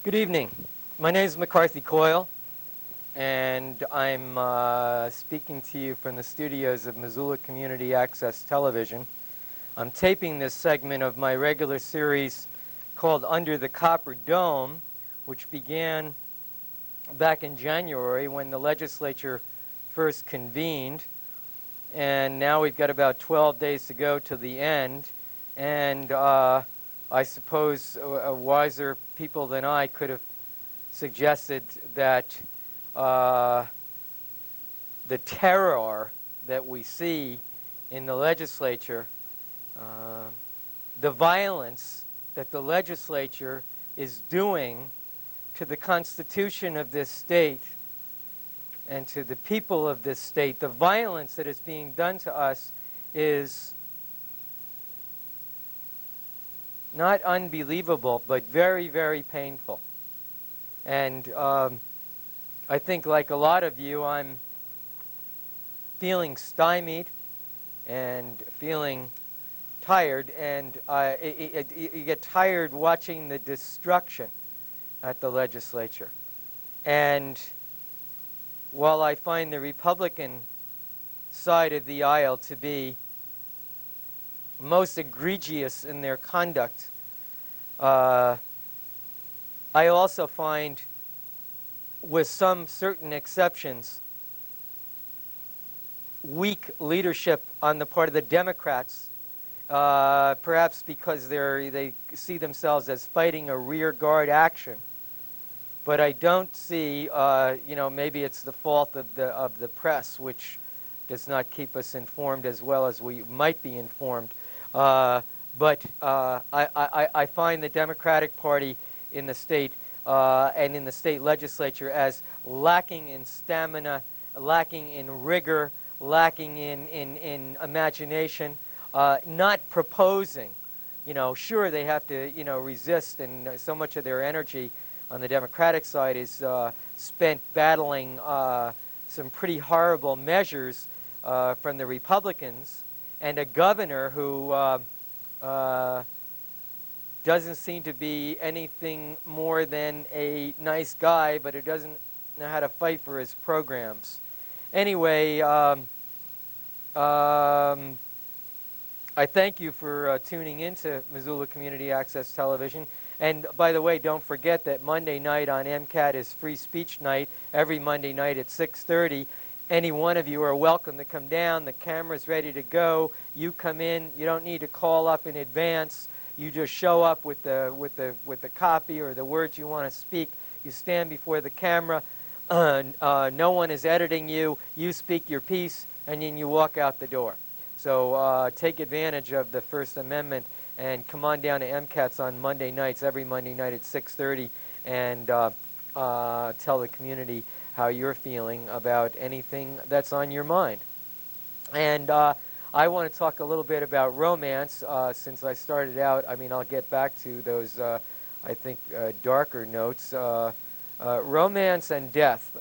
Good evening. My name is McCarthy Coyle, and I'm speaking to you from the studios of Missoula Community Access Television. I'm taping this segment of my regular series called Under the Copper Dome, which began back in January when the legislature first convened. And now we've got about 12 days to go to the end. And I suppose wiser people than I could have suggested that the terror that we see in the legislature, the violence that the legislature is doing to the Constitution of this state and to the people of this state, the violence that is being done to us is not unbelievable, but very, very painful. And I think, like a lot of you, I'm feeling stymied and feeling tired, and you get tired watching the destruction at the legislature. And while I find the Republican side of the aisle to be most egregious in their conduct, I also find, with some certain exceptions, weak leadership on the part of the Democrats, perhaps because they see themselves as fighting a rear guard action. But I don't see, maybe it's the fault of the press, which does not keep us informed as well as we might be informed. But I find the Democratic Party in the state and in the state legislature as lacking in stamina, lacking in rigor, lacking in imagination, not proposing. Sure, they have to, resist, and so much of their energy on the Democratic side is spent battling some pretty horrible measures from the Republicans, and a governor who doesn't seem to be anything more than a nice guy, but who doesn't know how to fight for his programs. Anyway, I thank you for tuning into Missoula Community Access Television. And by the way, don't forget that Monday night on MCAT is free speech night, every Monday night at 6:30. Any one of you are welcome to come down. The camera's ready to go. You come in. You don't need to call up in advance. You just show up with the copy or the words you want to speak. You stand before the camera. No one is editing you. You speak your piece, and then you walk out the door. So take advantage of the First Amendment and come on down to MCATs on Monday nights, every Monday night at 6:30, and tell the community how you're feeling about anything that's on your mind. And I want to talk a little bit about romance. Since I started out, I'll get back to those, I think, darker notes. Romance and death.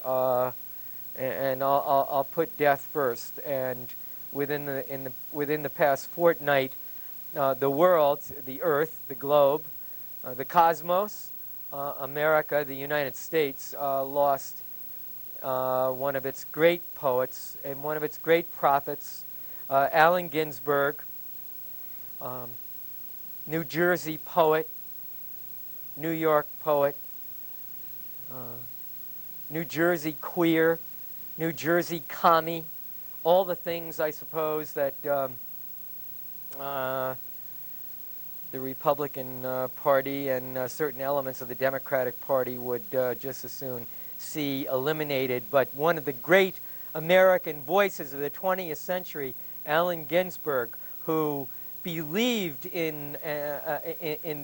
And I'll put death first. And within the past fortnight, the world, the earth, the globe, the cosmos, America, the United States, lost one of its great poets and one of its great prophets, Allen Ginsberg, New Jersey poet, New York poet, New Jersey queer, New Jersey commie, all the things, I suppose, that the Republican Party and certain elements of the Democratic Party would just as soon see eliminated. But one of the great American voices of the 20th century, Allen Ginsberg, who believed in the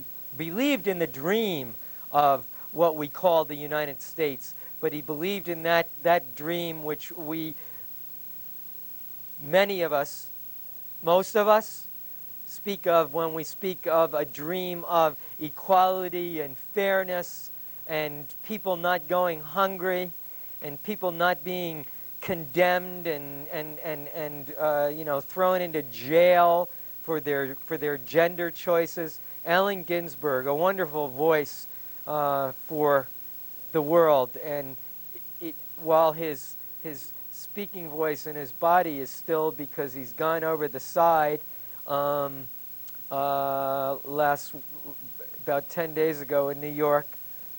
dream of what we call the United States, but he believed in that dream which many of us, most of us, speak of when we speak of a dream of equality and fairness and people not going hungry and people not being condemned and thrown into jail for their gender choices. Allen Ginsberg, a wonderful voice for the world. And while his speaking voice and his body is still, because he's gone over the side about 10 days ago in New York,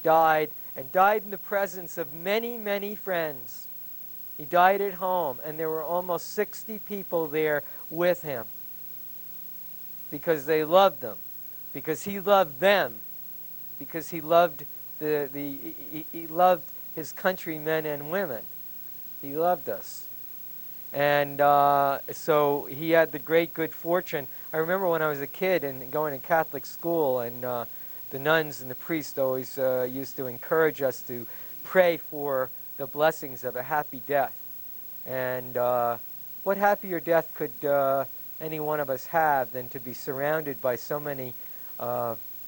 died in the presence of many, many friends. He died at home, and there were almost 60 people there with him because they loved him, because he loved them, because he loved he loved his countrymen and women. He loved us. And so he had the great good fortune. I remember when I was a kid and going to Catholic school, and the nuns and the priest always used to encourage us to pray for the blessings of a happy death. And what happier death could any one of us have than to be surrounded by so many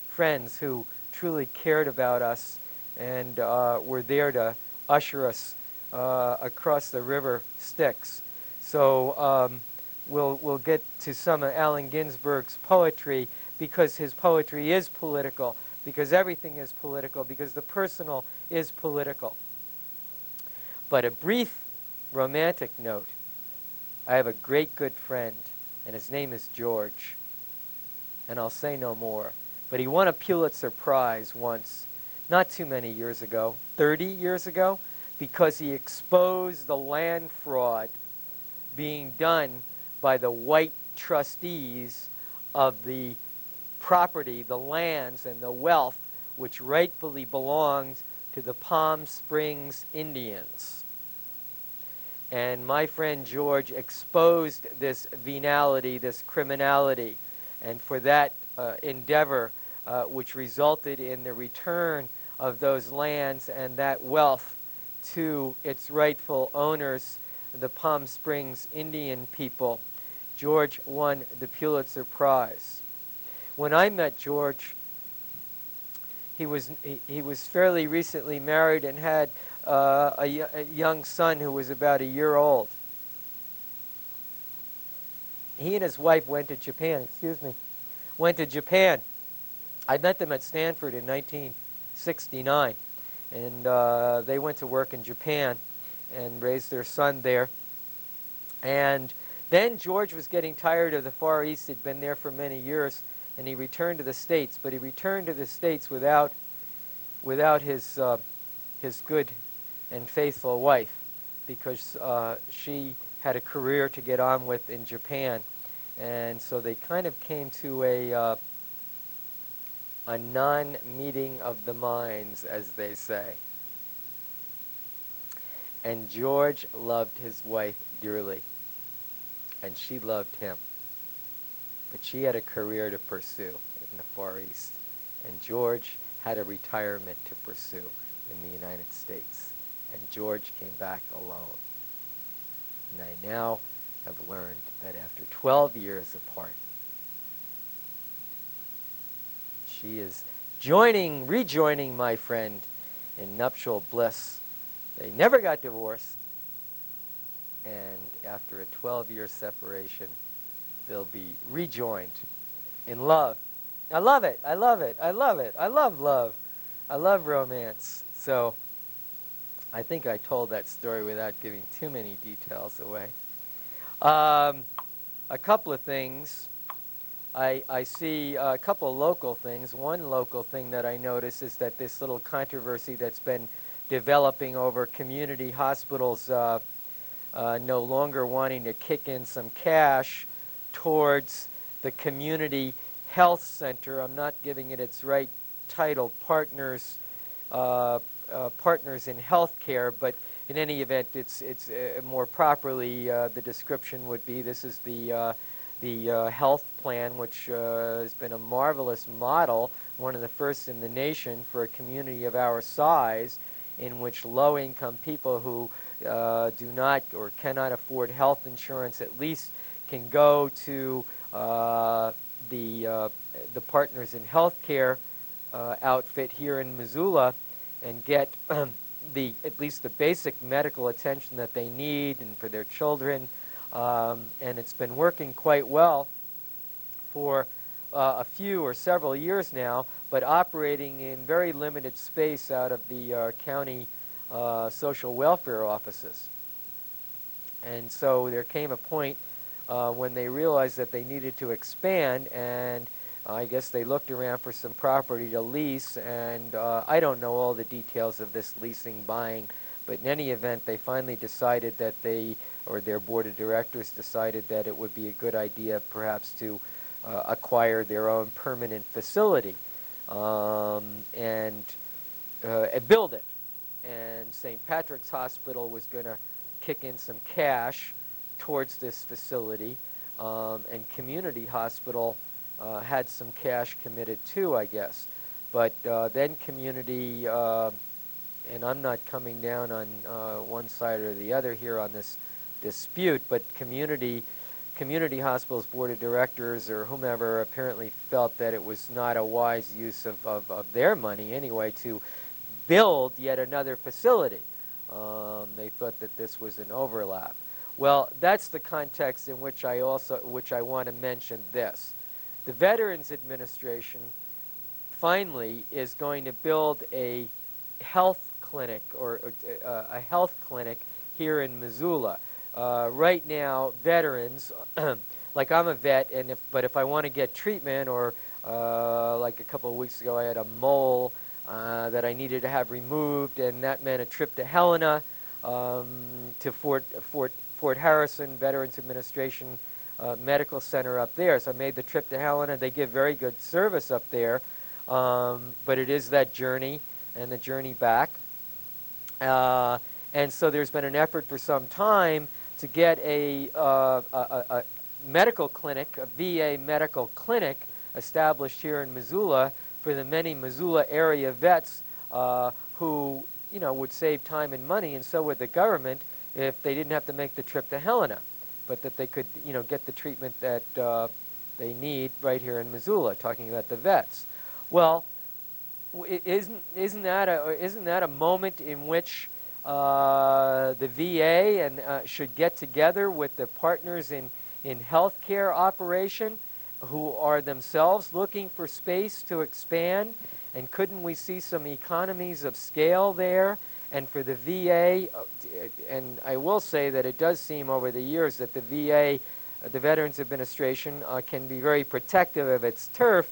friends who truly cared about us and were there to usher us across the river Styx. So we'll get to some of Allen Ginsberg's poetry, because his poetry is political, because everything is political, because the personal is political. But a brief romantic note. I have a great good friend, and his name is George. And I'll say no more. But he won a Pulitzer Prize once, not too many years ago, 30 years ago, because he exposed the land fraud being done by the white trustees of the property, the lands, and the wealth which rightfully belonged to the Palm Springs Indians. And my friend George exposed this venality, this criminality, and for that endeavor, which resulted in the return of those lands and that wealth to its rightful owners, the Palm Springs Indian people, George won the Pulitzer Prize. When I met George, he was fairly recently married and had a young son who was about a year old. He and his wife went to Japan, I met them at Stanford in 1969, and they went to work in Japan and raised their son there. And then George was getting tired of the Far East. He'd been there for many years, and he returned to the States. But he returned to the States without his good and faithful wife, because she had a career to get on with in Japan. And so they kind of came to a non-meeting of the minds, as they say. And George loved his wife dearly, and she loved him. But she had a career to pursue in the Far East, and George had a retirement to pursue in the United States. And George came back alone. And I now have learned that after 12 years apart, she is rejoining my friend in nuptial bliss. They never got divorced, and after a 12-year separation, they'll be rejoined in love. I love it. I love it. I love it. I love love. I love romance. So I think I told that story without giving too many details away. A couple of things. I see a couple of local things. One local thing that I notice is that this little controversy that's been developing over community hospitals no longer wanting to kick in some cash towards the community health center. I'm not giving it its right title, partners in healthcare, but in any event, it's more properly the description would be this is the health plan, which has been a marvelous model, one of the first in the nation for a community of our size, in which low-income people who do not or cannot afford health insurance at least can go to the Partners in Healthcare outfit here in Missoula and get at least the basic medical attention that they need and for their children. And it's been working quite well for a few or several years now, but operating in very limited space out of the county social welfare offices. And so there came a point when they realized that they needed to expand, and I guess they looked around for some property to lease, and I don't know all the details of this leasing, buying, but in any event, they finally decided that or their board of directors decided that it would be a good idea perhaps to acquire their own permanent facility and build it. And St. Patrick's Hospital was going to kick in some cash towards this facility, and Community Hospital had some cash committed too, I guess. But then Community, and I'm not coming down on one side or the other here on this dispute, but Community Hospital's board of directors or whomever apparently felt that it was not a wise use of their money anyway to build yet another facility. They thought that this was an overlap. Well, that's the context in which I want to mention this. The Veterans Administration finally is going to build a health clinic or a health clinic here in Missoula. Right now, veterans, like I'm a vet, but if I want to get treatment, or like a couple of weeks ago I had a mole that I needed to have removed, and that meant a trip to Helena, to Fort Harrison Veterans Administration Medical Center up there. So I made the trip to Helena. They give very good service up there, but it is that journey and the journey back. And so there's been an effort for some time to get a medical clinic, a VA medical clinic, established here in Missoula for the many Missoula area vets who, would save time and money, and so would the government if they didn't have to make the trip to Helena, but that they could, get the treatment that they need right here in Missoula. Talking about the vets. Well, isn't that a moment in which the VA and should get together with the partners in healthcare operation, who are themselves looking for space to expand? And couldn't we see some economies of scale there? And for the VA, and I will say that it does seem over the years that the VA, the Veterans Administration, can be very protective of its turf,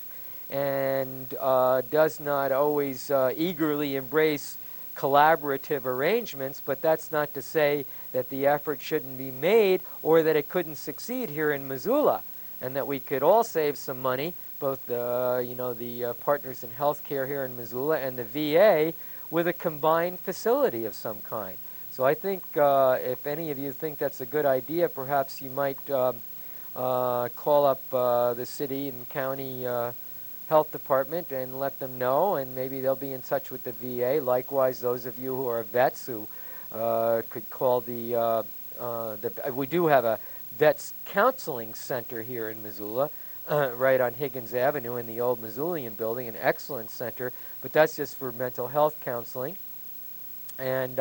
and does not always eagerly embrace collaborative arrangements, but that's not to say that the effort shouldn't be made or that it couldn't succeed here in Missoula, and that we could all save some money, both the partners in healthcare here in Missoula and the VA, with a combined facility of some kind. So I think if any of you think that's a good idea, perhaps you might call up the city and county health department and let them know, and maybe they'll be in touch with the VA. Likewise, those of you who are vets who could call we do have a vets counseling center here in Missoula, right on Higgins Avenue in the old Missoulian building, an excellent center, but that's just for mental health counseling. And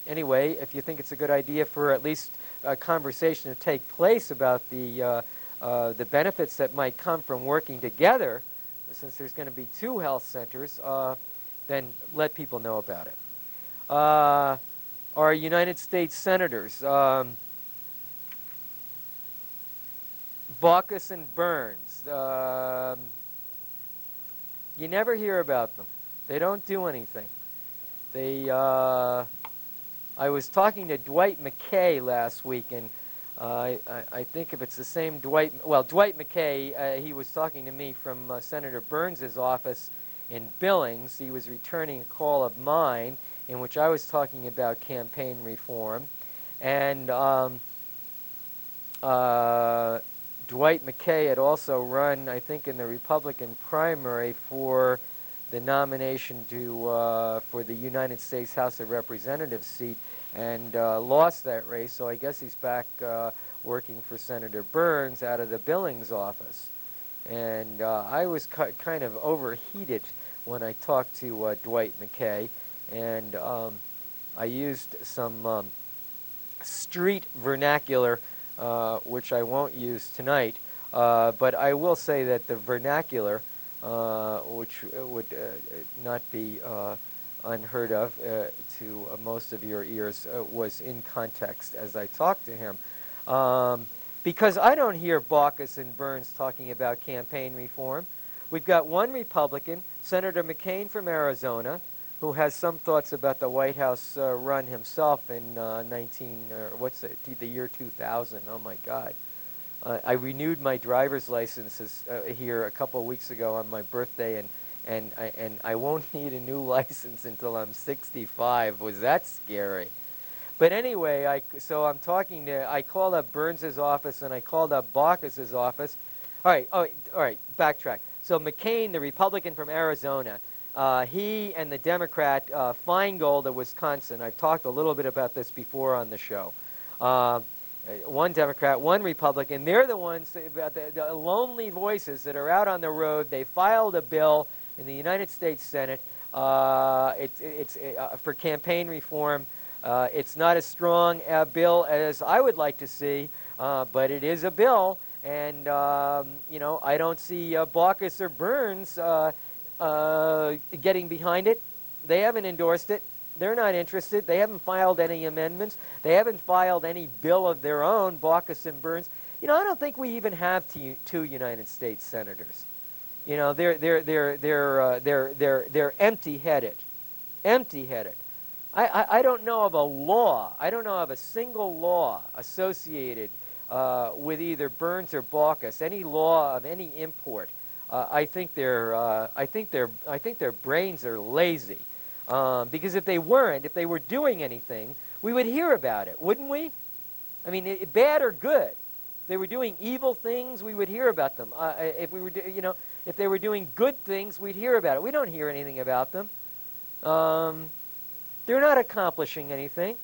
anyway, if you think it's a good idea for at least a conversation to take place about the benefits that might come from working together, since there's going to be two health centers, then let people know about it. Our United States Senators, Baucus and Burns, you never hear about them. They don't do anything. I was talking to Dwight McKay last week, and I think if it's the same Dwight McKay, he was talking to me from Senator Burns's office in Billings. He was returning a call of mine in which I was talking about campaign reform. And Dwight McKay had also run, I think, in the Republican primary for the nomination for the United States House of Representatives seat, and lost that race. So I guess he's back working for Senator Burns out of the Billings office. And I was kind of overheated when I talked to Dwight McKay, and I used some street vernacular, which I won't use tonight, but I will say that the vernacular which would not be unheard of to most of your ears, was in context as I talked to him. Because I don't hear Baucus and Burns talking about campaign reform. We've got one Republican, Senator McCain from Arizona, who has some thoughts about the White House run himself in the year 2000. Oh my God. I renewed my driver's license here a couple of weeks ago on my birthday, and I won't need a new license until I'm 65. Was that scary? But anyway, I called up Burns's office and I called up Baucus's office. All right, backtrack. So McCain, the Republican from Arizona, he and the Democrat Feingold of Wisconsin, I've talked a little bit about this before on the show. One Democrat, one Republican, they're the ones, the lonely voices that are out on the road. They filed a bill in the United States Senate for campaign reform. It's not as strong a bill as I would like to see, but it is a bill. And, I don't see Baucus or Burns getting behind it. They haven't endorsed it. They're not interested. They haven't filed any amendments. They haven't filed any bill of their own, Baucus and Burns. I don't think we even have two United States senators. They're empty-headed. Empty-headed. I don't know of a law. I don't know of a single law associated with either Burns or Baucus. Any law of any import. I think their brains are lazy. Because if they were doing anything, we would hear about it, wouldn't we? I mean, bad or good. If they were doing evil things, we would hear about them. If they were doing good things, we'd hear about it. We don't hear anything about them. They're not accomplishing anything.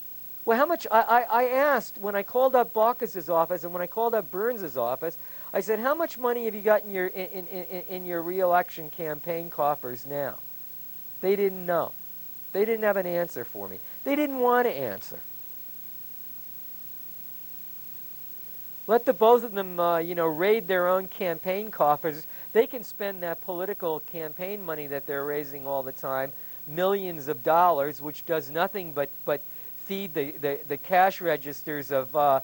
Well, how much? I asked when I called up Baucus's office and when I called up Burns's office. I said, "How much money have you got in your re-election campaign coffers now?" They didn't know. They didn't have an answer for me. They didn't want to answer. Let the both of them, raid their own campaign coffers. They can spend that political campaign money that they're raising all the time, millions of dollars, which does nothing but feed the cash registers of all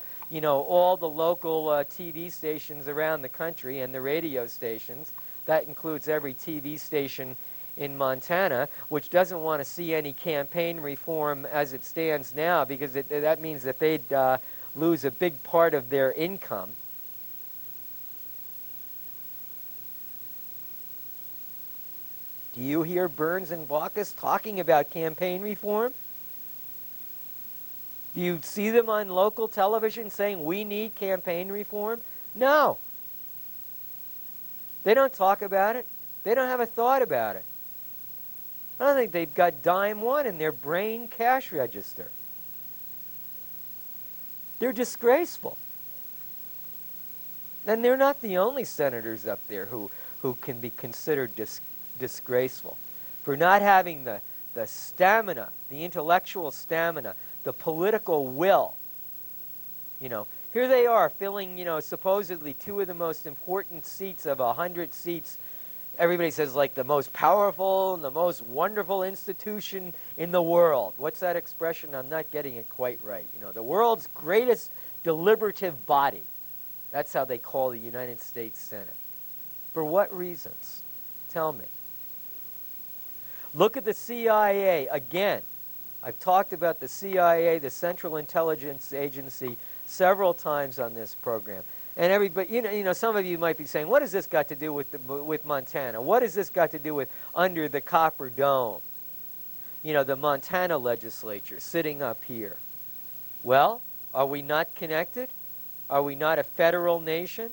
the local TV stations around the country and the radio stations. That includes every TV station in Montana, which doesn't want to see any campaign reform as it stands now, because that means that they'd lose a big part of their income. Do you hear Burns and Baucus talking about campaign reform? Do you see them on local television saying we need campaign reform? No. They don't talk about it. They don't have a thought about it. I don't think they've got dime one in their brain cash register. They're disgraceful. And they're not the only senators up there who can be considered disgraceful for not having the stamina, the intellectual stamina, the political will. Here they are filling, supposedly two of the most important seats of 100 seats. Everybody says, like, the most powerful and the most wonderful institution in the world. What's that expression? I'm not getting it quite right. The world's greatest deliberative body. That's how they call the United States Senate. For what reasons? Tell me. Look at the CIA again. I've talked about the CIA, the Central Intelligence Agency, several times on this program. And everybody, some of you might be saying, what has this got to do with Montana? What has this got to do with under the copper dome? The Montana legislature sitting up here. Well, are we not connected? Are we not a federal nation?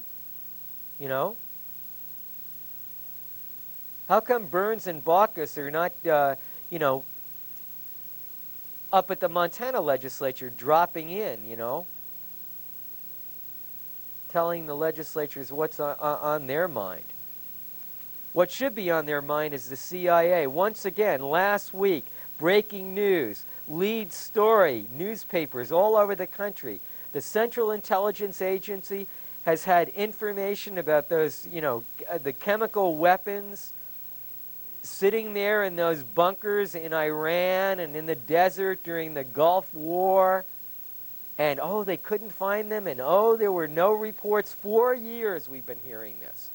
How come Burns and Baucus are not, up at the Montana legislature dropping in, telling the legislatures what's on their mind? What should be on their mind is the CIA. Once again, last week, breaking news, lead story, newspapers all over the country. The Central Intelligence Agency has had information about those, the chemical weapons sitting there in those bunkers in Iran and in the desert during the Gulf War. And, oh, they couldn't find them. And, oh, there were no reports. 4 years we've been hearing this.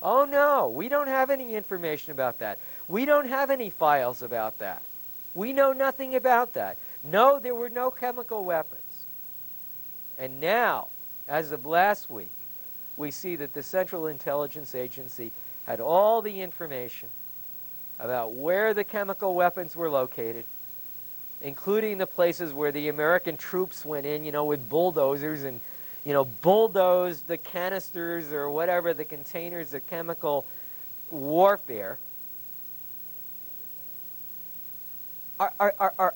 Oh, no, we don't have any information about that. We don't have any files about that. We know nothing about that. No, there were no chemical weapons. And now, as of last week, we see that the Central Intelligence Agency had all the information about where the chemical weapons were located, including the places where the American troops went in, with bulldozers and, bulldozed the canisters or whatever, the containers of chemical warfare. Are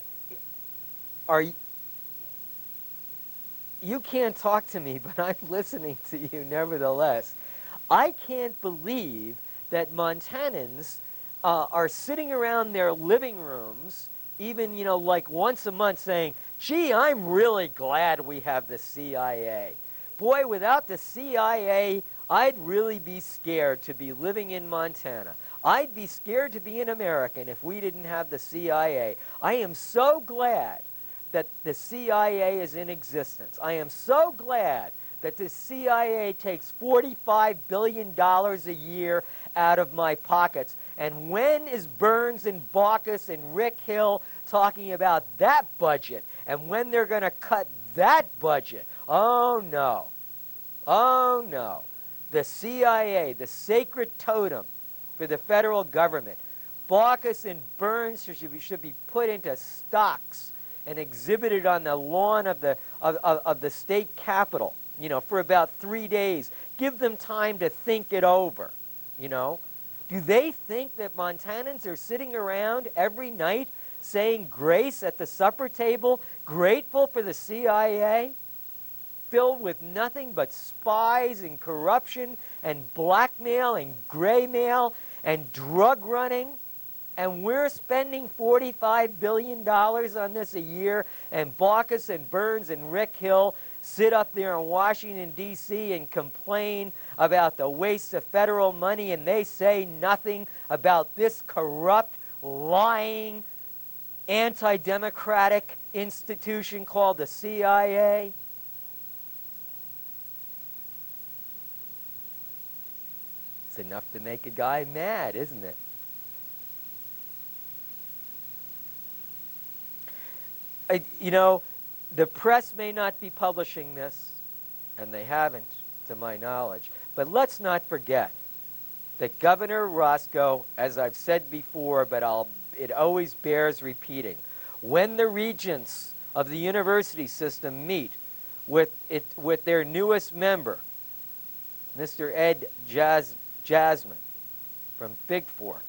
you can't talk to me, but I'm listening to you nevertheless. I can't believe that Montanans are sitting around their living rooms, even, like once a month saying, gee, I'm really glad we have the CIA. Boy, without the CIA, I'd really be scared to be living in Montana. I'd be scared to be an American if we didn't have the CIA. I am so glad that the CIA is in existence. I am so glad that the CIA takes $45 billion a year out of my pockets. And when is Burns and Baucus and Rick Hill talking about that budget? And when they're going to cut that budget? Oh, no. Oh, no. The CIA, the sacred totem for the federal government. Baucus and Burns should be put into stocks and exhibited on the lawn of the state capitol, for about 3 days. Give them time to think it over, Do they think that Montanans are sitting around every night saying grace at the supper table, grateful for the CIA, filled with nothing but spies and corruption and blackmail and graymail and drug running? And we're spending $45 billion on this a year, and Baucus and Burns and Rick Hill sit up there in Washington, D.C. and complain about the waste of federal money, and they say nothing about this corrupt, lying, anti-democratic institution called the CIA. It's enough to make a guy mad, isn't it? The press may not be publishing this, and they haven't, to my knowledge. But let's not forget that Governor Roscoe, as I've said before, but it always bears repeating, when the regents of the university system meet with their newest member, Mr. Ed Jasmine from Big Fork,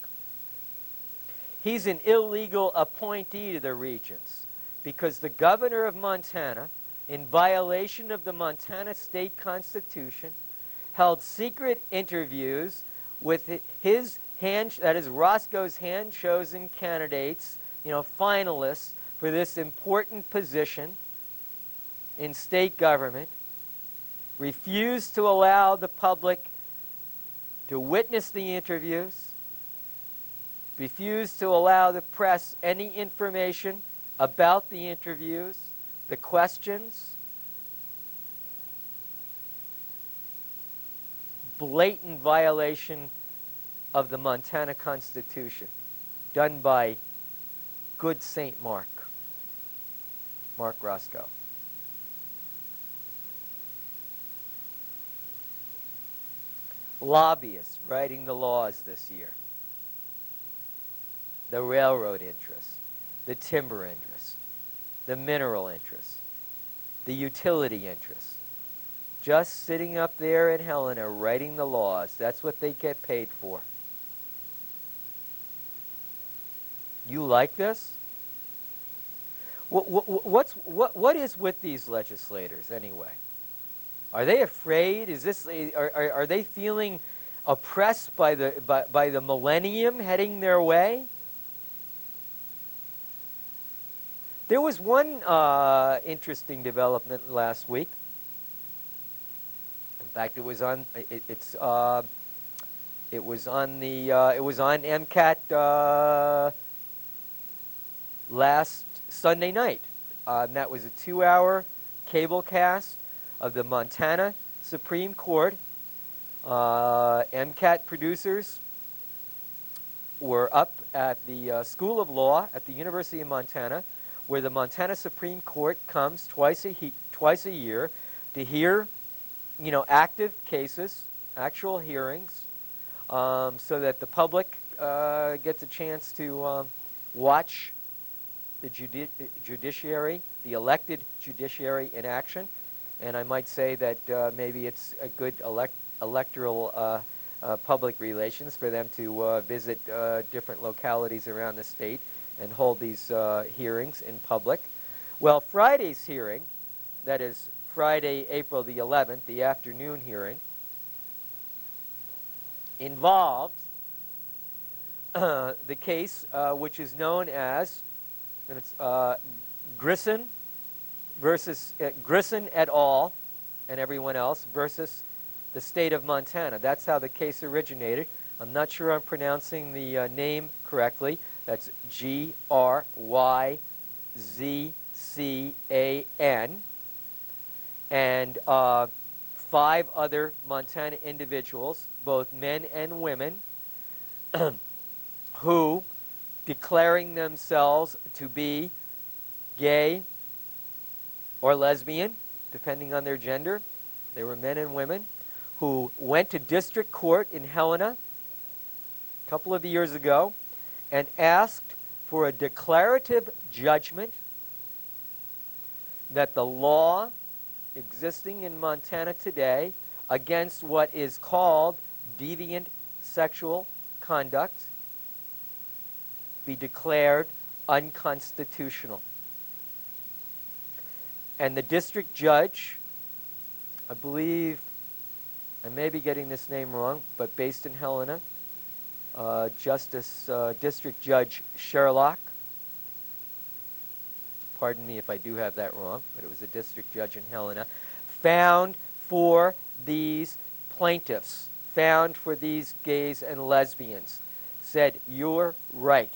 he's an illegal appointee to the regents, because the governor of Montana, in violation of the Montana State Constitution, held secret interviews with Roscoe's hand-chosen candidates, finalists for this important position in state government, refused to allow the public to witness the interviews, refused to allow the press any information about the interviews, the questions. Blatant violation of the Montana Constitution done by good Saint Mark Roscoe. Lobbyists writing the laws this year. The railroad interests, the timber interests, the mineral interests, the utility interests. Just sitting up there in Helena writing the laws. That's what they get paid for. You like this? What is with these legislators anyway? Are they afraid? Are they feeling oppressed by the millennium heading their way? There was one interesting development last week. fact, it was on. It was on the. It was on MCAT last Sunday night. And that was a 2-hour cable cast of the Montana Supreme Court. MCAT producers were up at the School of Law at the University of Montana, where the Montana Supreme Court comes twice a year to hear, active cases, actual hearings, so that the public gets a chance to watch the judiciary, the elected judiciary in action. And I might say that maybe it's a good electoral public relations for them to visit different localities around the state and hold these hearings in public. Well, Friday's hearing, that is Friday, April the 11th, the afternoon hearing, involves the case which is known as, and it's Grissom versus Grissom et al. And everyone else versus the state of Montana. That's how the case originated. I'm not sure I'm pronouncing the name correctly. That's Gryzcan. And 5 other Montana individuals, both men and women, who, declaring themselves to be gay or lesbian, depending on their gender, they were men and women, who went to district court in Helena a couple of years ago and asked for a declarative judgment that the law existing in Montana today against what is called deviant sexual conduct be declared unconstitutional. And the district judge, I believe, I may be getting this name wrong, but based in Helena, District Judge Sherlock, pardon me if I do have that wrong, but it was a district judge in Helena, found for these plaintiffs, found for these gays and lesbians, said, you're right,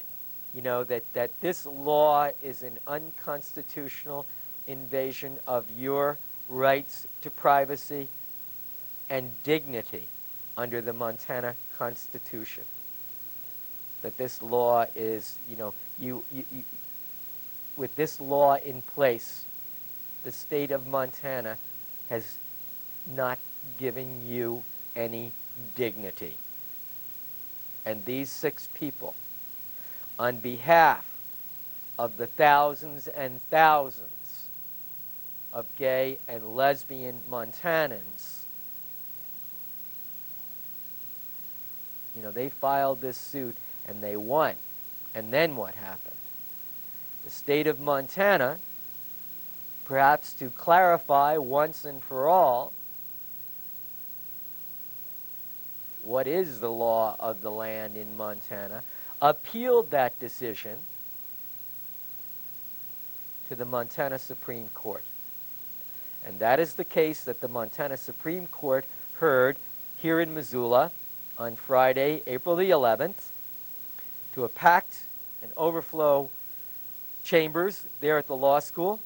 that this law is an unconstitutional invasion of your rights to privacy and dignity under the Montana Constitution. That this law is, with this law in place, the state of Montana has not given you any dignity. And these 6 people, on behalf of the thousands and thousands of gay and lesbian Montanans, they filed this suit and they won. And then what happened? The state of Montana, perhaps to clarify once and for all what is the law of the land in Montana, appealed that decision to the Montana Supreme Court. And that is the case that the Montana Supreme Court heard here in Missoula on Friday, April the 11th, to a packed and overflow chambers there at the law school.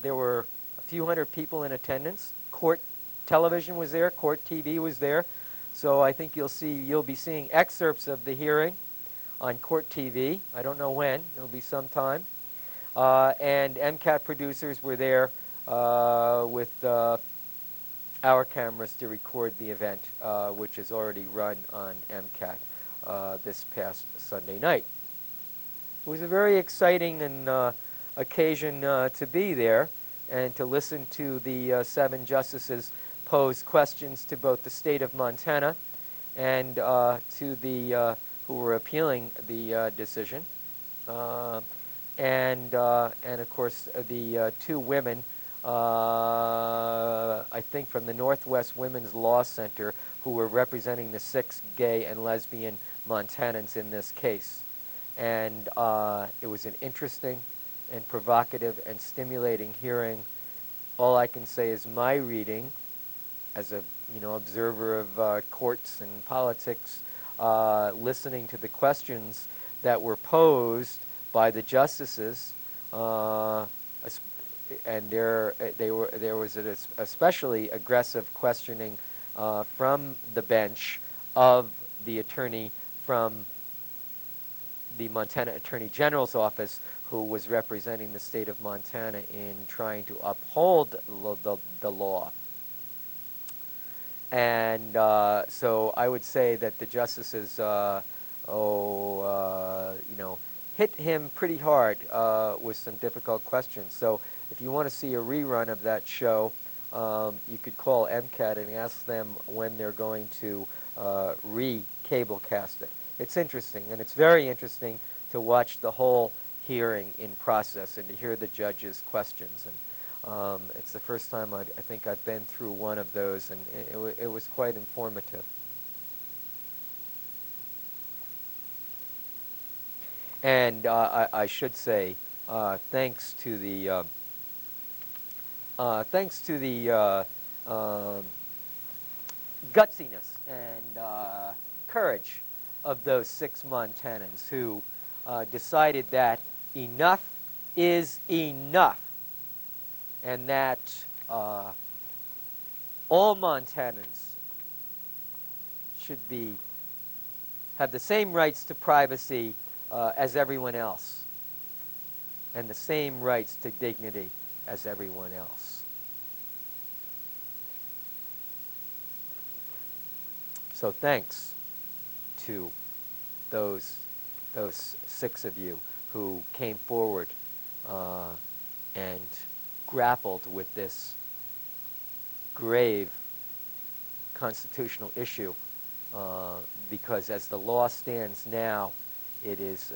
There were a few hundred people in attendance. Court television was there. Court TV was there. So I think you'll be seeing excerpts of the hearing on Court TV. I don't know when. It'll be sometime. And MCAT producers were there with our cameras to record the event, which is already run on MCAT this past Sunday night. It was a very exciting and occasion to be there and to listen to the 7 justices pose questions to both the state of Montana and to the who were appealing the decision, and of course the 2 women, I think from the Northwest Women's Law Center, who were representing the 6 gay and lesbian Montanans in this case. And it was an interesting and provocative and stimulating hearing. All I can say is my reading as a observer of courts and politics, listening to the questions that were posed by the justices, and there was an especially aggressive questioning from the bench of the attorney from the Montana Attorney General's office, who was representing the state of Montana in trying to uphold the law. And so I would say that the justices, hit him pretty hard with some difficult questions. So if you want to see a rerun of that show, you could call MCAT and ask them when they're going to re-cablecast it. It's interesting, and it's very interesting to watch the whole hearing in process and to hear the judge's questions. And it's the first time I think I've been through one of those, and it was quite informative. And I should say, thanks to the gutsiness and courage of those 6 Montanans who decided that enough is enough, and that all Montanans should have the same rights to privacy as everyone else, and the same rights to dignity as everyone else. So thanks to those 6 of you who came forward and grappled with this grave constitutional issue, because as the law stands now, it is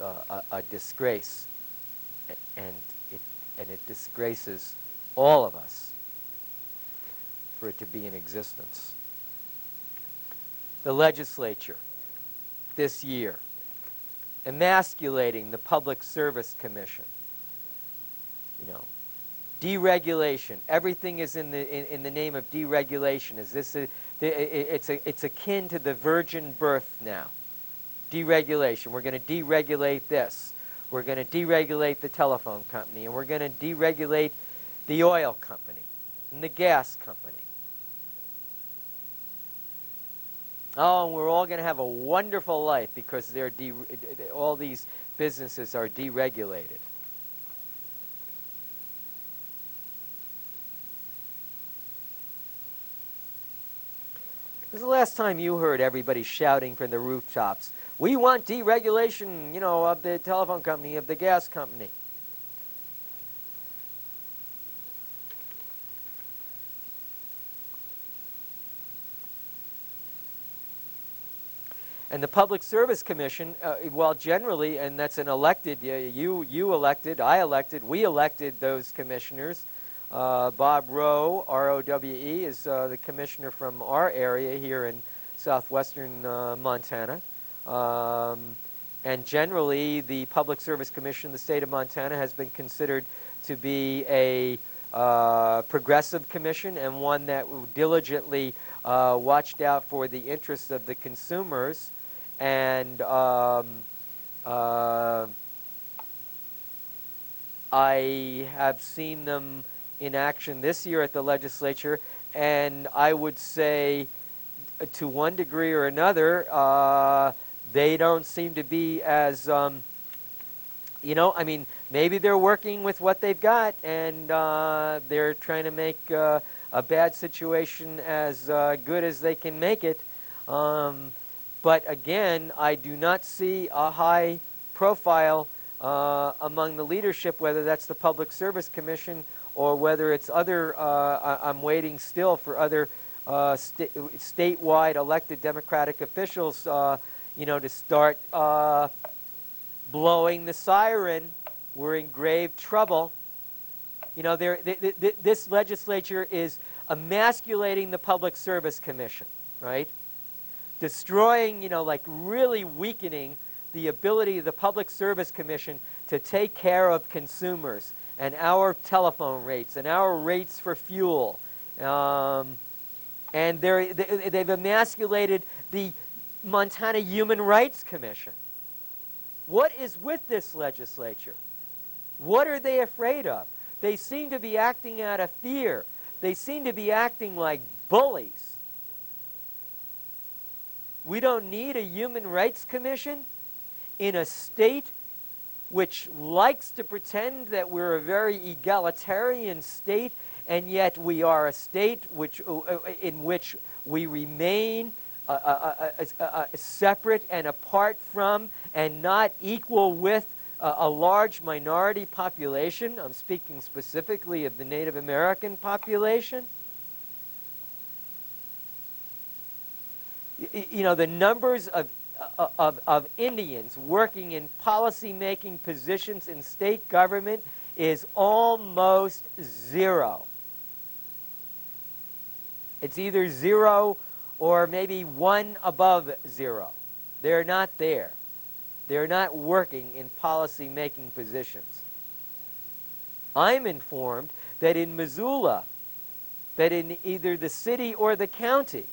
a disgrace, and it disgraces all of us for it to be in existence. The legislature this year emasculating the Public Service Commission. Deregulation. Everything is in the name of deregulation. It's akin to the virgin birth now. Deregulation. We're going to deregulate this. We're going to deregulate the telephone company, and we're going to deregulate the oil company and the gas company. Oh, and we're all going to have a wonderful life because all these businesses are deregulated. When was the last time you heard everybody shouting from the rooftops, "We want deregulation, of the telephone company, of the gas company"? And the Public Service Commission, well, generally, and that's an elected, you elected, I elected, we elected those commissioners. Bob Rowe, R-O-W-E, is the commissioner from our area here in southwestern Montana. And generally, the Public Service Commission of the state of Montana has been considered to be a progressive commission, and one that diligently watched out for the interests of the consumers. And I have seen them in action this year at the legislature, and I would say to one degree or another, they don't seem to be as, maybe they're working with what they've got, and they're trying to make a bad situation as good as they can make it. But again, I do not see a high profile among the leadership, whether that's the Public Service Commission or whether it's other, I'm waiting still for other statewide elected Democratic officials, to start blowing the siren. We're in grave trouble. This legislature is emasculating the Public Service Commission, right? Destroying, really weakening the ability of the Public Service Commission to take care of consumers and our telephone rates and our rates for fuel. And they've emasculated the Montana Human Rights Commission. What is with this legislature? What are they afraid of? They seem to be acting out of fear. They seem to be acting like bullies. We don't need a Human Rights Commission in a state which likes to pretend that we're a very egalitarian state, and yet we are a state in which we remain separate and apart from and not equal with a large minority population. I'm speaking specifically of the Native American population. You know, the numbers of Indians working in policy-making positions in state government is almost zero. It's either zero or maybe one above zero. They're not there. They're not working in policy-making positions. I'm informed that in Missoula, that in either the city or the county,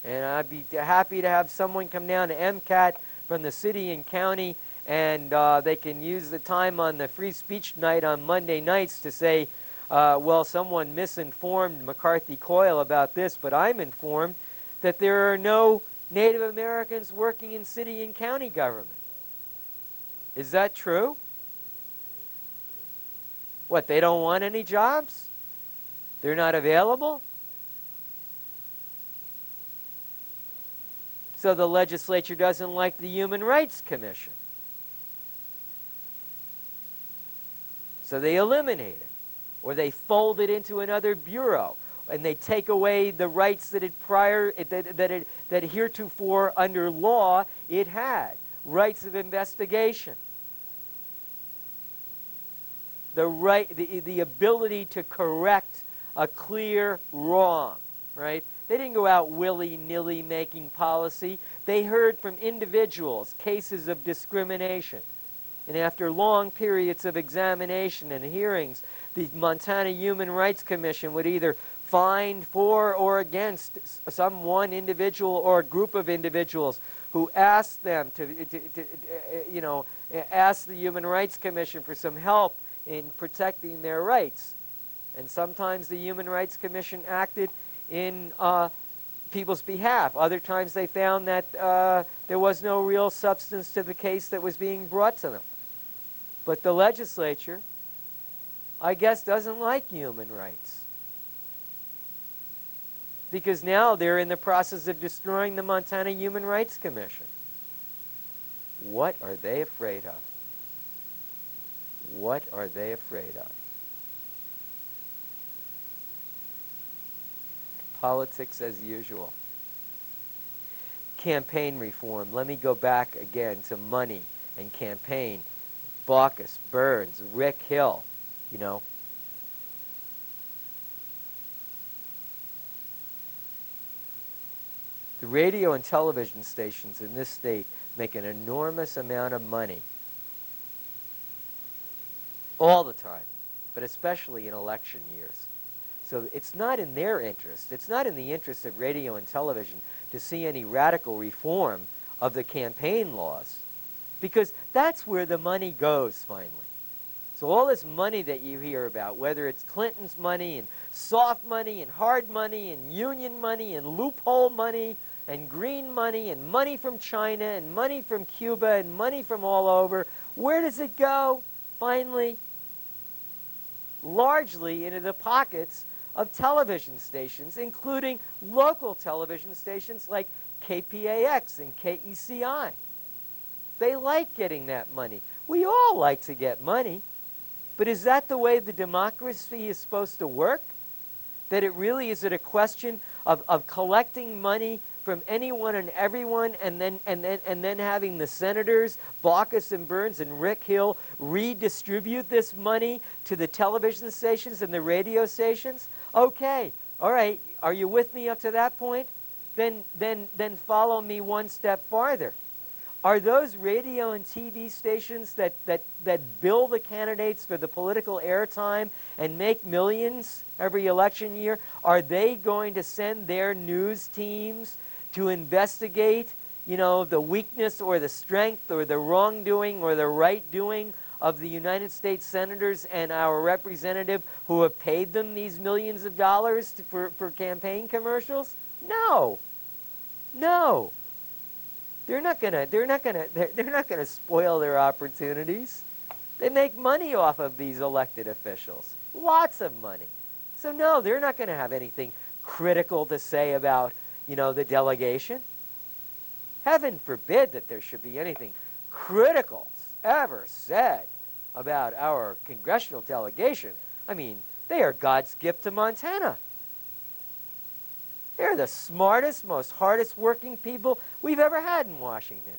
and I'd be happy to have someone come down to MCAT from the city and county, and they can use the time on the free speech night on Monday nights to say, well, someone misinformed McCarthy Coyle about this, but I'm informed that there are no Native Americans working in city and county government. Is that true? What, they don't want any jobs? They're not available? So the legislature doesn't like the Human Rights Commission. So they eliminate it. Or they fold it into another bureau, and they take away the rights that that heretofore under law it had. Rights of investigation. The ability to correct a clear wrong, right? They didn't go out willy-nilly making policy. They heard from individuals cases of discrimination. And after long periods of examination and hearings, the Montana Human Rights Commission would either find for or against some one individual or a group of individuals who asked them ask the Human Rights Commission for some help in protecting their rights. And sometimes the Human Rights Commission acted in people's behalf. Other times they found that there was no real substance to the case that was being brought to them. But the legislature, I guess, doesn't like human rights. Because now they're in the process of destroying the Montana Human Rights Commission. What are they afraid of? What are they afraid of? Politics as usual. Campaign reform. Let me go back again to money and campaign. Baucus, Burns, Rick Hill, you know. The radio and television stations in this state make an enormous amount of money all the time, but especially in election years. So it's not in their interest. It's not in the interest of radio and television to see any radical reform of the campaign laws, because that's where the money goes finally. So all this money that you hear about, whether it's Clinton's money and soft money and hard money and union money and loophole money and green money and money from China and money from Cuba and money from all over, where does it go finally? Largely into the pockets of television stations, including local television stations like KPAX and KECI. They like getting that money. We all like to get money. But is that the way the democracy is supposed to work? That it really is it a question of collecting money from anyone and everyone, and then having the senators, Baucus and Burns and Rick Hill, redistribute this money to the television stations and the radio stations? Okay, all right, are you with me up to that point? Then follow me one step farther. Are those radio and TV stations that bill the candidates for the political airtime and make millions every election year, are they going to send their news teams to investigate, you know, the weakness or the strength or the wrongdoing or the right doing of the United States senators and our representative who have paid them these millions of dollars for campaign commercials? No. No. They're not gonna spoil their opportunities. They make money off of these elected officials. Lots of money. So no, they're not gonna have anything critical to say about, you know, the delegation. Heaven forbid that there should be anything critical ever said about our congressional delegation. I mean, they are God's gift to Montana. They're the smartest, most hardest working people we've ever had in Washington.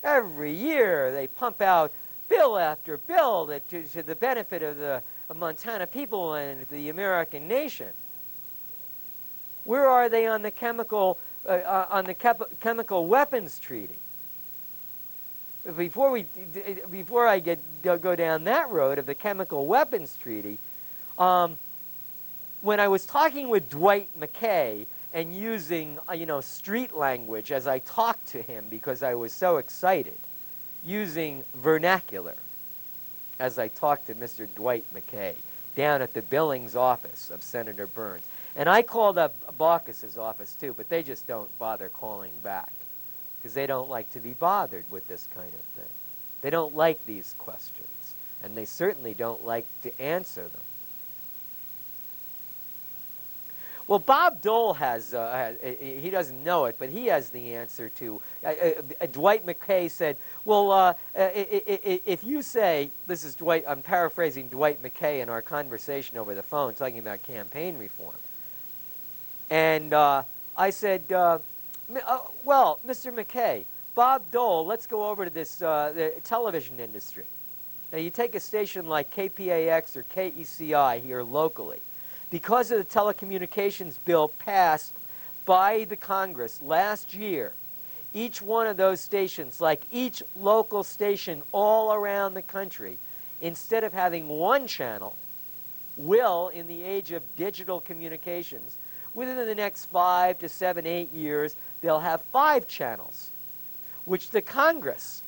Every year they pump out bill after bill to the benefit of the Montana people and the American nation. Where are they on the chemical weapons treaty? Before I go down that road of the chemical weapons treaty, when I was talking with Dwight McKay and using, you know, street language as I talked to him because I was so excited, using vernacular as I talked to Mr. Dwight McKay down at the Billings office of Senator Burns. And I called up Baucus's office too, but they just don't bother calling back because they don't like to be bothered with this kind of thing. They don't like these questions, and they certainly don't like to answer them. Well, Bob Dole has, he doesn't know it, but he has the answer to, Dwight McKay said, well, if you say, this is Dwight, I'm paraphrasing Dwight McKay in our conversation over the phone talking about campaign reform. And I said, well, Mr. McKay, Bob Dole, let's go over to this the television industry. Now, you take a station like KPAX or KECI here locally. Because of the telecommunications bill passed by the Congress last year, each one of those stations, like each local station all around the country, instead of having one channel, will, in the age of digital communications, within the next 5 to 7, 8 years, they'll have 5 channels, which the Congress,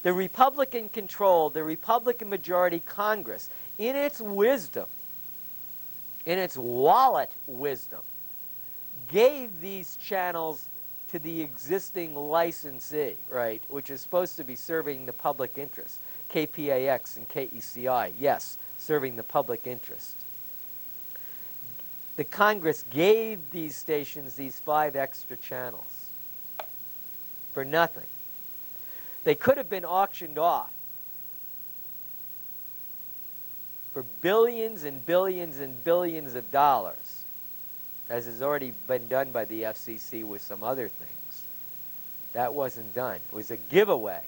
the Republican-controlled, the Republican-majority Congress, in its wisdom, in its wallet wisdom, gave these channels to the existing licensee, right, which is supposed to be serving the public interest. KPAX and KECI, yes, serving the public interest. The Congress gave these stations these 5 extra channels for nothing. They could have been auctioned off for billions and billions and billions of dollars, as has already been done by the FCC with some other things. That wasn't done. It was a giveaway.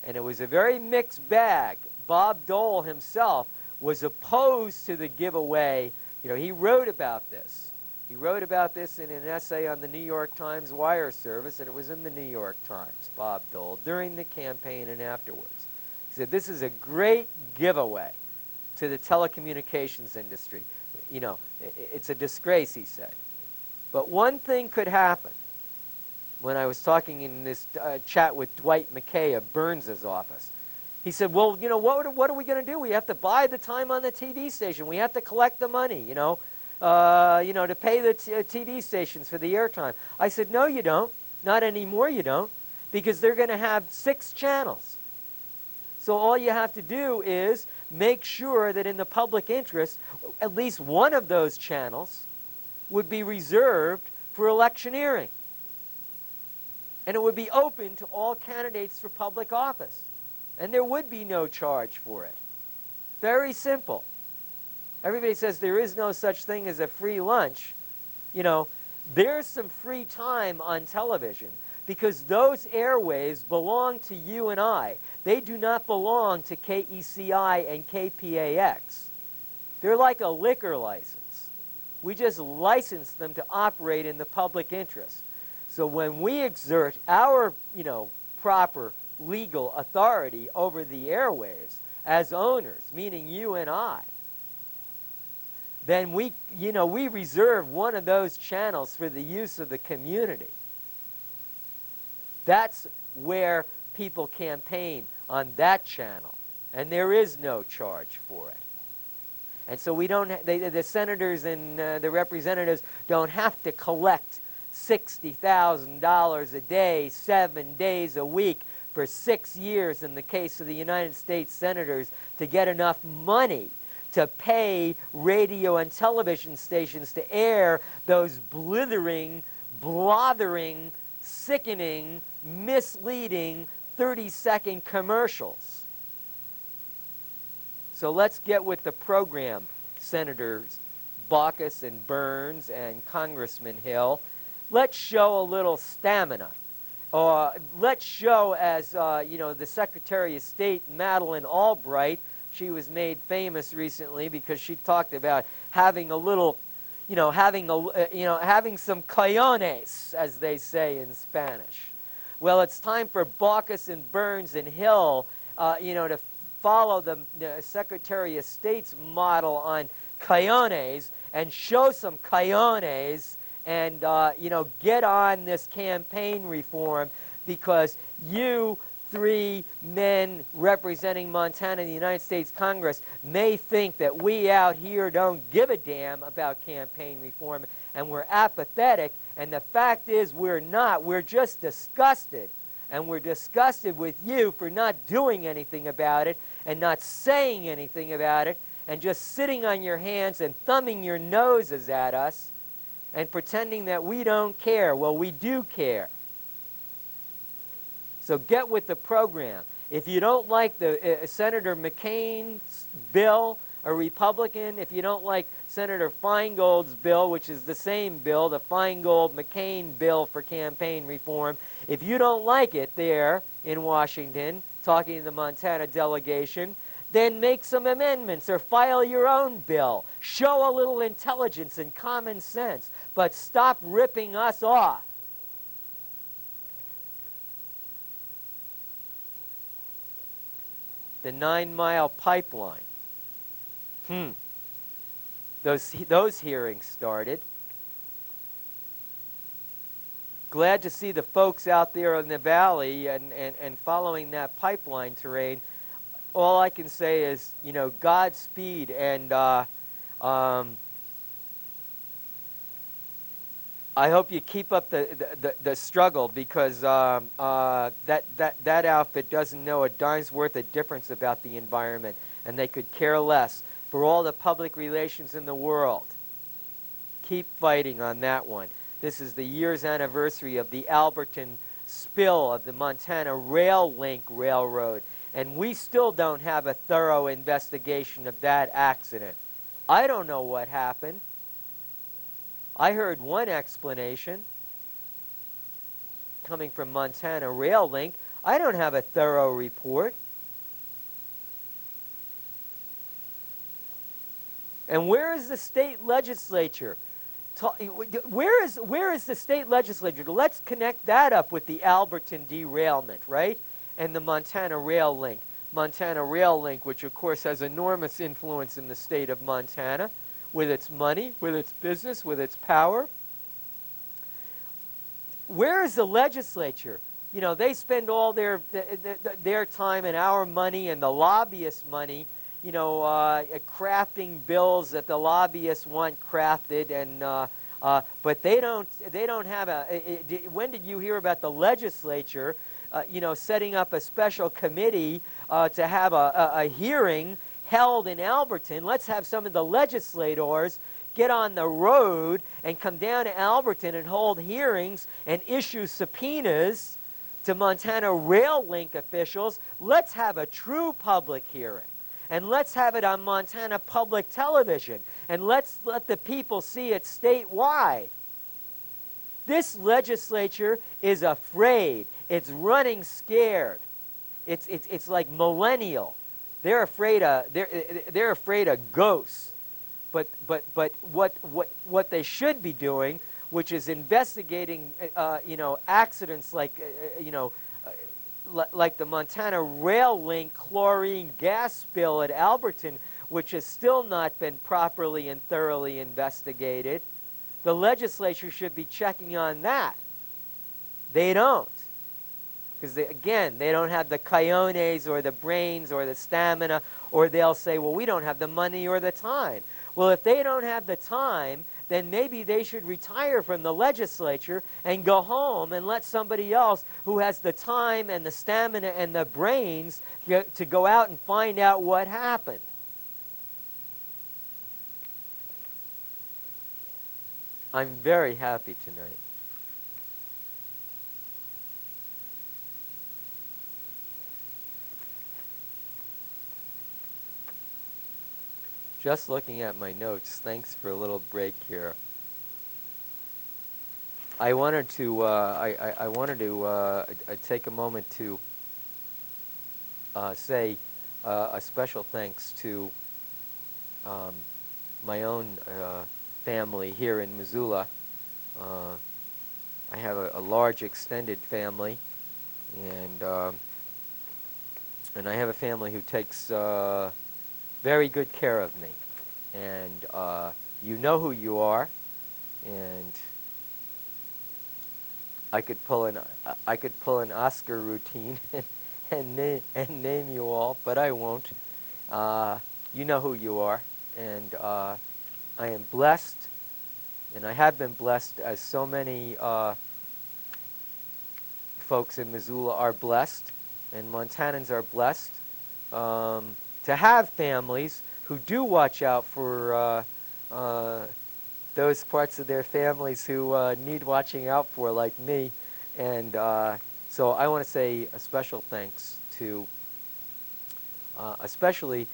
And it was a very mixed bag. Bob Dole himself was opposed to the giveaway. You know, he wrote about this. He wrote about this in an essay on the New York Times wire service, and it was in the New York Times, Bob Dole, during the campaign and afterwards. He said, this is a great giveaway to the telecommunications industry. You know, it's a disgrace, he said. But one thing could happen. When I was talking in this chat with Dwight McKay of Burns's office, he said, well, you know, what are we going to do? We have to buy the time on the TV station. We have to collect the money, you know, to pay the TV stations for the airtime. I said, no, you don't. Not anymore, you don't, because they're going to have 6 channels. So all you have to do is make sure that in the public interest, at least one of those channels would be reserved for electioneering. And it would be open to all candidates for public office. And there would be no charge for it. Very simple. Everybody says there is no such thing as a free lunch. You know, there's some free time on television because those airwaves belong to you and I. They do not belong to KECI and KPAX. They're like a liquor license. We just license them to operate in the public interest. So when we exert our, proper legal authority over the airwaves as owners, meaning you and I, then we reserve one of those channels for the use of the community. That's where people campaign, on that channel, and there is no charge for it. And so we don't. The senators and the representatives don't have to collect $60,000 a day, 7 days a week for 6 years in the case of the United States senators to get enough money to pay radio and television stations to air those blithering, blathering, sickening, misleading 30-second commercials. So let's get with the program, Senators Baucus and Burns and Congressman Hill. Let's show a little stamina. Let's show, as the Secretary of State, Madeleine Albright, she was made famous recently because she talked about having a little, having some cojones, as they say in Spanish. Well, it's time for Baucus and Burns and Hill, to follow the Secretary of State's model on cojones and show some cojones and, get on this campaign reform, because you three men representing Montana in the United States Congress may think that we out here don't give a damn about campaign reform and we're apathetic, and the fact is we're not. We're just disgusted, and we're disgusted with you for not doing anything about it and not saying anything about it and just sitting on your hands and thumbing your noses at us and pretending that we don't care. Well, we do care. So get with the program. If you don't like the Senator McCain's bill, a Republican, if you don't like Senator Feingold's bill, which is the same bill, the Feingold-McCain bill for campaign reform, if you don't like it there in Washington, talking to the Montana delegation, then make some amendments or file your own bill. Show a little intelligence and common sense, but stop ripping us off. The 9-mile pipeline. Those hearings started. Glad to see the folks out there in the valley and following that pipeline terrain. All I can say is, Godspeed, and I hope you keep up the struggle, because that outfit doesn't know a dime's worth of difference about the environment, and they could care less. For all the public relations in the world, keep fighting on that one. This is the year's anniversary of the Alberton spill of the Montana Rail Link Railroad, and we still don't have a thorough investigation of that accident. I don't know what happened. I heard one explanation coming from Montana Rail Link. I don't have a thorough report. And where is the state legislature? Where is the state legislature? Let's connect that up with the Alberton derailment, right? And the Montana Rail Link. Montana Rail Link, which of course has enormous influence in the state of Montana, with its money, with its business, with its power. Where is the legislature? They spend all their time and our money and the lobbyists' money, crafting bills that the lobbyists want crafted, and but they don't have when did you hear about the legislature, setting up a special committee to have a hearing held in Alberton? Let's have some of the legislators get on the road and come down to Alberton and hold hearings and issue subpoenas to Montana Rail Link officials. Let's have a true public hearing. And let's have it on Montana Public Television. And let's let the people see it statewide. This legislature is afraid. It's running scared. It's like millennial. They're afraid of ghosts. But what they should be doing, which is investigating, accidents like, like the Montana rail link chlorine gas spill at Alberton, which has still not been properly and thoroughly investigated. The legislature should be checking on that. They don't. Because, again, they don't have the cojones or the brains or the stamina, or they'll say, well, we don't have the money or the time. Well, if they don't have the time, then maybe they should retire from the legislature and go home and let somebody else who has the time and the stamina and the brains to go out and find out what happened. I'm very happy tonight. Just looking at my notes, thanks for a little break here. I wanted to take a moment to say a special thanks to my own family here in Missoula. I have a large extended family, and I have a family who takes very good care of me, and you know who you are, and I could pull an Oscar routine and name you all, but I won't. You know who you are, and I am blessed, and I have been blessed, as so many folks in Missoula are blessed, and Montanans are blessed to have families who do watch out for those parts of their families who need watching out for, like me. And so I want to say a special thanks to, especially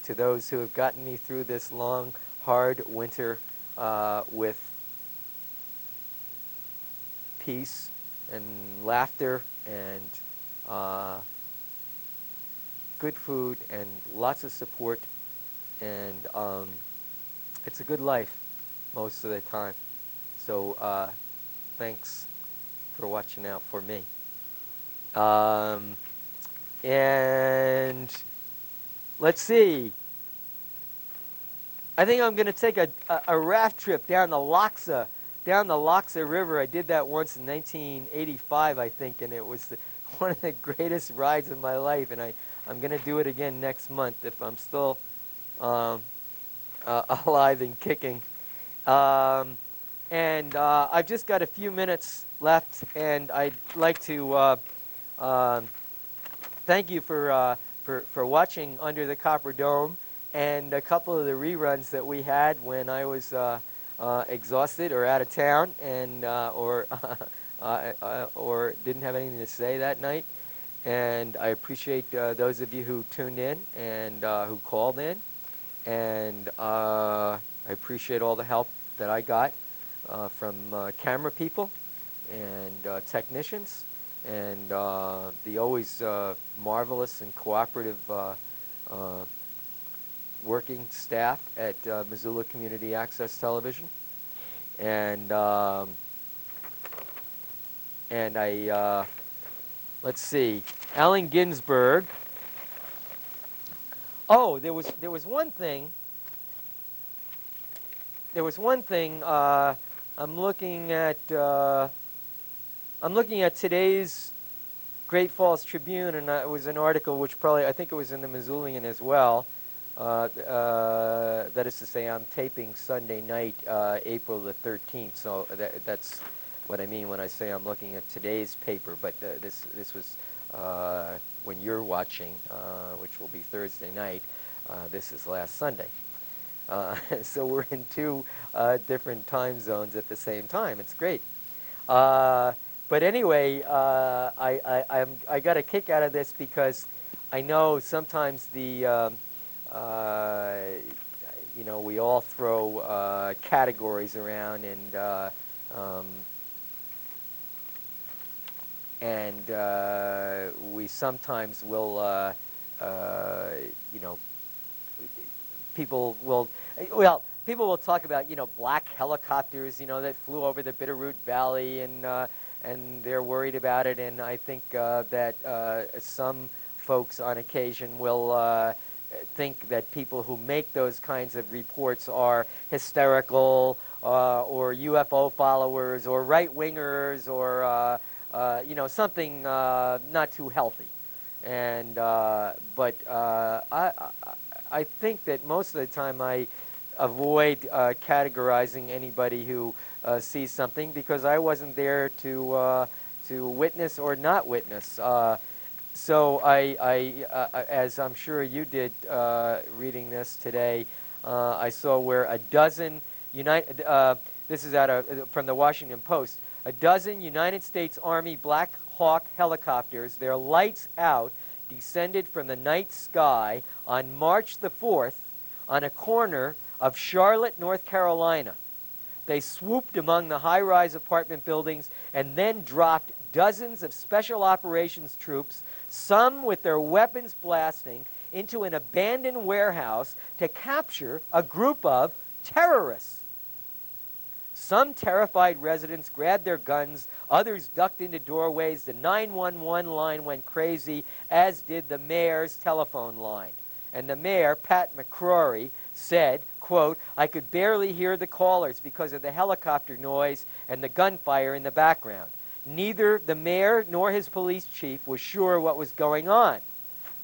to those who have gotten me through this long, hard winter with peace and laughter and good food and lots of support, and it's a good life most of the time. So thanks for watching out for me. And let's see. I think I'm going to take a raft trip down the Loxa River. I did that once in 1985, I think, and it was one of the greatest rides of my life. And I'm going to do it again next month if I'm still alive and kicking. And I've just got a few minutes left, and I'd like to thank you for watching Under the Copper Dome, and a couple of the reruns that we had when I was exhausted or out of town, and or didn't have anything to say that night. And I appreciate those of you who tuned in and who called in, and I appreciate all the help that I got from camera people and technicians, and the always marvelous and cooperative working staff at Missoula Community Access Television. And I let's see, Allen Ginsberg. Oh, there was one thing. There was one thing. I'm looking at today's Great Falls Tribune, and it was an article which probably, I think it was in the Missoulian as well. That is to say, I'm taping Sunday night, April the 13th. So that's what I mean when I say I'm looking at today's paper. But this was when you're watching, which will be Thursday night. This is last Sunday. So we're in two different time zones at the same time. It's great. But anyway, I got a kick out of this because I know sometimes the we all throw categories around, and we sometimes people people will talk about, black helicopters, that flew over the Bitterroot Valley, and they're worried about it. And I think that some folks on occasion will think that people who make those kinds of reports are hysterical or UFO followers or right-wingers or, something not too healthy. And but I think that most of the time I avoid categorizing anybody who sees something, because I wasn't there to witness or not witness. So as I'm sure you did reading this today, I saw where a dozen this is from the Washington Post. A dozen United States Army Black Hawk helicopters, their lights out, descended from the night sky on March the 4th on a corner of Charlotte, North Carolina. They swooped among the high-rise apartment buildings and then dropped dozens of special operations troops, some with their weapons blasting, into an abandoned warehouse to capture a group of terrorists. Some terrified residents grabbed their guns, others ducked into doorways. The 911 line went crazy, as did the mayor's telephone line. And the mayor, Pat McCrory, said, quote, "I could barely hear the callers because of the helicopter noise and the gunfire in the background. Neither the mayor nor his police chief was sure what was going on.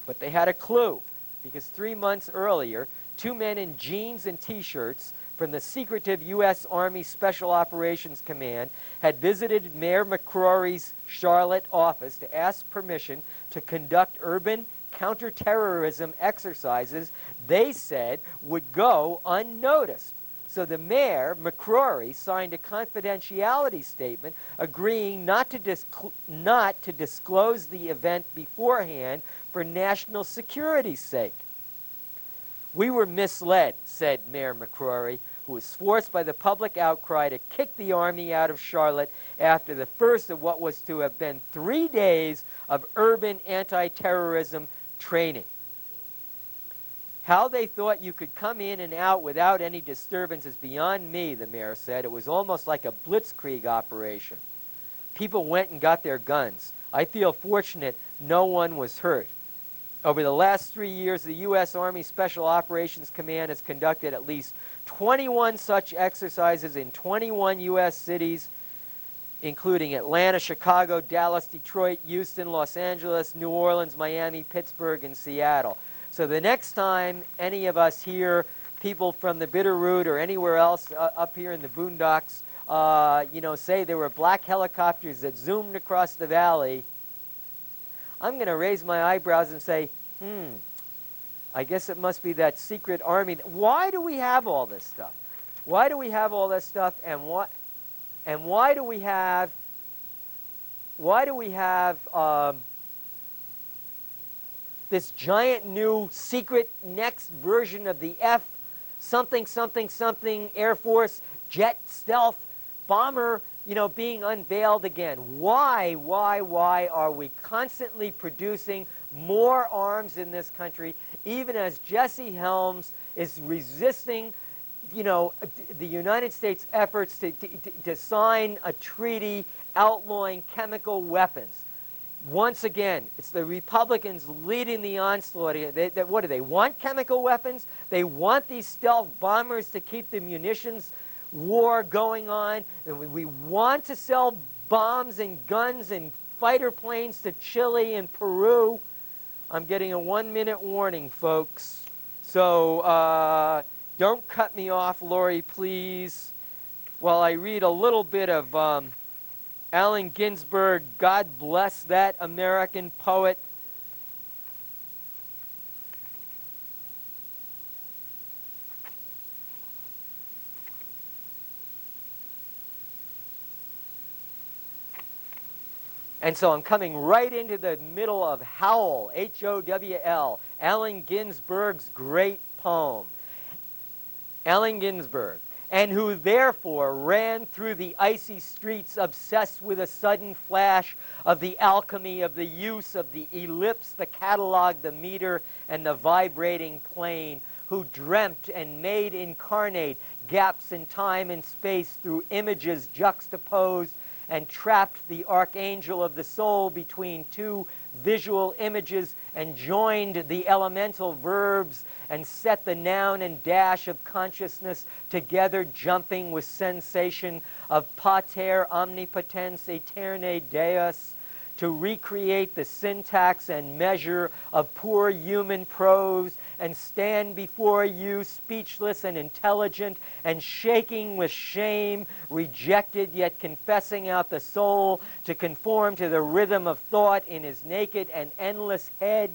But they had a clue, because 3 months earlier, two men in jeans and T-shirts from the secretive U.S. Army Special Operations Command had visited Mayor McCrory's Charlotte office to ask permission to conduct urban counterterrorism exercises they said would go unnoticed. So the mayor, McCrory, signed a confidentiality statement agreeing not to disclose the event beforehand for national security's sake. We were misled," said Mayor McCrory, who was forced by the public outcry to kick the Army out of Charlotte after the first of what was to have been 3 days of urban anti-terrorism training. "How they thought you could come in and out without any disturbance is beyond me," the mayor said. "It was almost like a blitzkrieg operation. People went and got their guns. I feel fortunate no one was hurt. Over the last 3 years, the U.S. Army Special Operations Command has conducted at least 21 such exercises in 21 U.S. cities, including Atlanta, Chicago, Dallas, Detroit, Houston, Los Angeles, New Orleans, Miami, Pittsburgh, and Seattle." So the next time any of us hear people from the Bitterroot or anywhere else up here in the boondocks, say there were black helicopters that zoomed across the valley, I'm going to raise my eyebrows and say, I guess it must be that secret army. Why do we have all this stuff? Why do we have all this stuff? And why do we have this giant new secret next version of the F something something something Air Force jet stealth bomber, being unveiled again? Why are we constantly producing more arms in this country, even as Jesse Helms is resisting, the United States efforts to sign a treaty outlawing chemical weapons? Once again, it's the Republicans leading the onslaught. What do they want? Chemical weapons? They want these stealth bombers to keep the munitions war going on. And we want to sell bombs and guns and fighter planes to Chile and Peru. I'm getting a 1-minute warning, folks. So don't cut me off, Lori, please, while I read a little bit of Allen Ginsberg, God bless that American poet. And so I'm coming right into the middle of Howl, H-O-W-L, Allen Ginsberg's great poem. Allen Ginsberg, and who therefore ran through the icy streets obsessed with a sudden flash of the alchemy of the use of the ellipse, the catalog, the meter, and the vibrating plane, who dreamt and made incarnate gaps in time and space through images juxtaposed and trapped the archangel of the soul between two visual images and joined the elemental verbs and set the noun and dash of consciousness together, jumping with sensation of pater omnipotens aeterne deus, to recreate the syntax and measure of poor human prose and stand before you speechless and intelligent and shaking with shame, rejected yet confessing out the soul to conform to the rhythm of thought in his naked and endless head,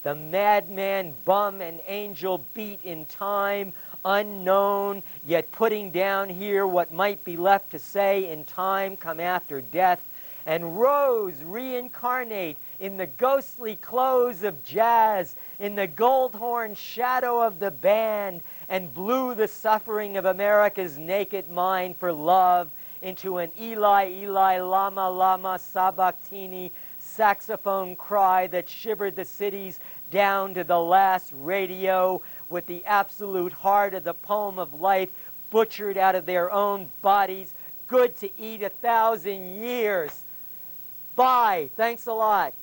the madman bum and angel beat in time, unknown, yet putting down here what might be left to say in time come after death, and rose reincarnate in the ghostly clothes of jazz, in the gold horn shadow of the band, and blew the suffering of America's naked mind for love into an Eli, Eli, lama, lama, sabachthani saxophone cry that shivered the cities down to the last radio, with the absolute heart of the poem of life butchered out of their own bodies, good to eat 1,000 years. Bye. Thanks a lot.